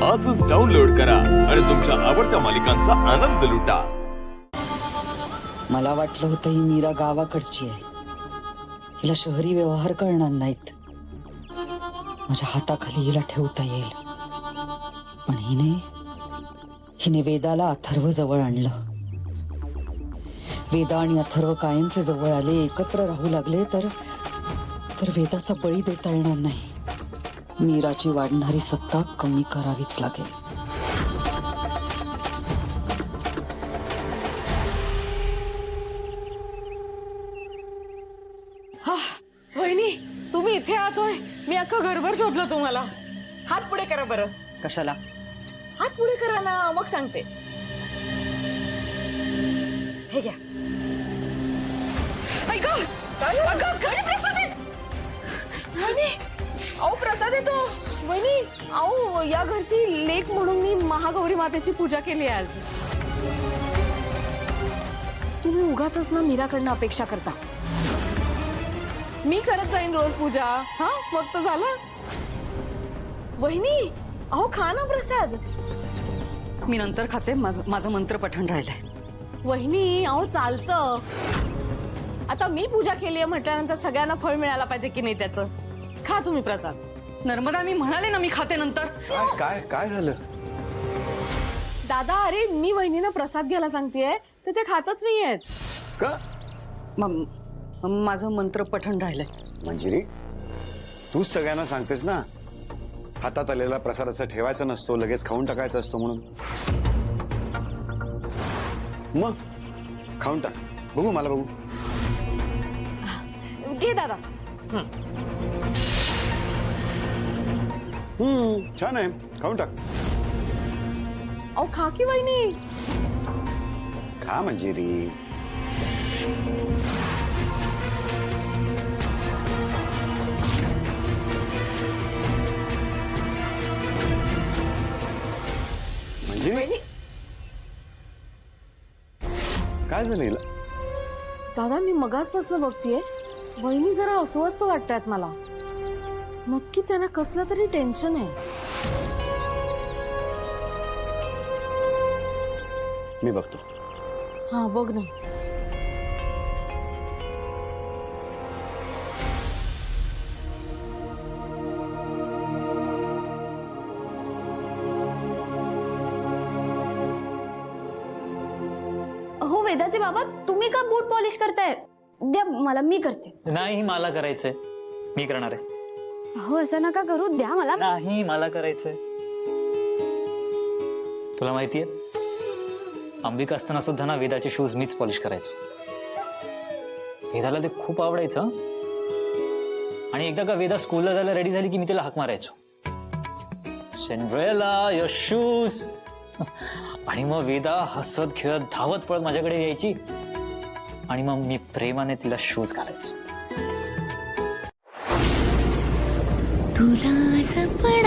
आजच डाउनलोड करा आणि तुमच्या आवडत्या मालिकांचा आनंद लुटा। मला वाटलं होतं ही मीरा गावाकडची आहे, हिला शहरी व्यवहार कळणार नाहीत, माझ्या हाताखाली हिला ठेवता येईल। पण हिने वेदाला अथर्व जवळ आणलं। वेदा आणि अथर्व कायमचे जवळ आले, एकत्र राहू लागले तर वेदाचा बळी देता येणार नाही। मीराची वाढणारी सत्ता कमी करावीच लागेल। वहिनी, तुम्ही इथे आहात होय? मी अख्खं घरभर शोधलं तुम्हाला। हात पुढे करा बरं। कशाला? हात पुढे करा ना, मग सांगते। हे घ्या। ऐका, वहिनी, अहो प्रसाद येतो। वहिनी, अहो या घरची लेक म्हणून मी महागौरी मातेची पूजा केली आज। तुम्ही उगाचच ना मीराकडनं अपेक्षा करता। मी करत जाईन रोज पूजा, हा मग तर झालं। वहिनी, अहो खा ना प्रसाद। मी नंतर खाते, माझं मंत्र पठण राहिलंय। वहिनी, अहो चालतं, आता मी पूजा केली म्हटल्यानंतर सगळ्यांना फळ मिळायला पाहिजे की नाही त्याचं। खा तुम्ही प्रसाद। नर्मदा, मी म्हणाले ना मी खाते नंतर। काय झालं? दादा, अरे मी वहिनीनं प्रसाद घ्यायला सांगतेय तर ते खातच नाहीयेत। का? माझं मंत्र पठण राहिलंय। मंजिरी, तूच सगळ्यांना सांगतेस ना हातात आलेला प्रसाद असा ठेवायचा नसतो, लगेच खाऊन टाकायचा असतो म्हणून। मग खाऊन टाक, बघू, मला बघू। घे दादा। छान आहे, खाऊन टाक। अहो खा की वहिनी। खा मंजिरी। मंजिरी, काय झालं हिला? दादा, मी मगासपासून बघतीये वहिनी जरा अस्वस्थ वाटतायत मला। नक्की त्यांना कसलं तरी टेन्शन आहे। मी बघतो। हा बघ ना। हो वेदाचे बाबा, तुम्ही का बूट पॉलिश करताय? द्या मला, मी करते। नाही, मला करायचंय, मी करणार आहे। हो असं नका करू, द्या मला। नाही, मला करायचंय। तुला माहितीये, अंबिका असताना सुद्धा ना वेदाचे शूज मीच पॉलिश करायचो। वेदाला ते खूप आवडायचं। आणि एकदा का वेदा स्कूलला जायला रेडी झाली की मी तिला हाक मारायचो, सिंड्रेला युअर शूज। आणि मग वेदा हसत खेळत धावत पळत माझ्याकडे यायची आणि मग मी प्रेमाने तिला शूज घालायचो। तुला जपणार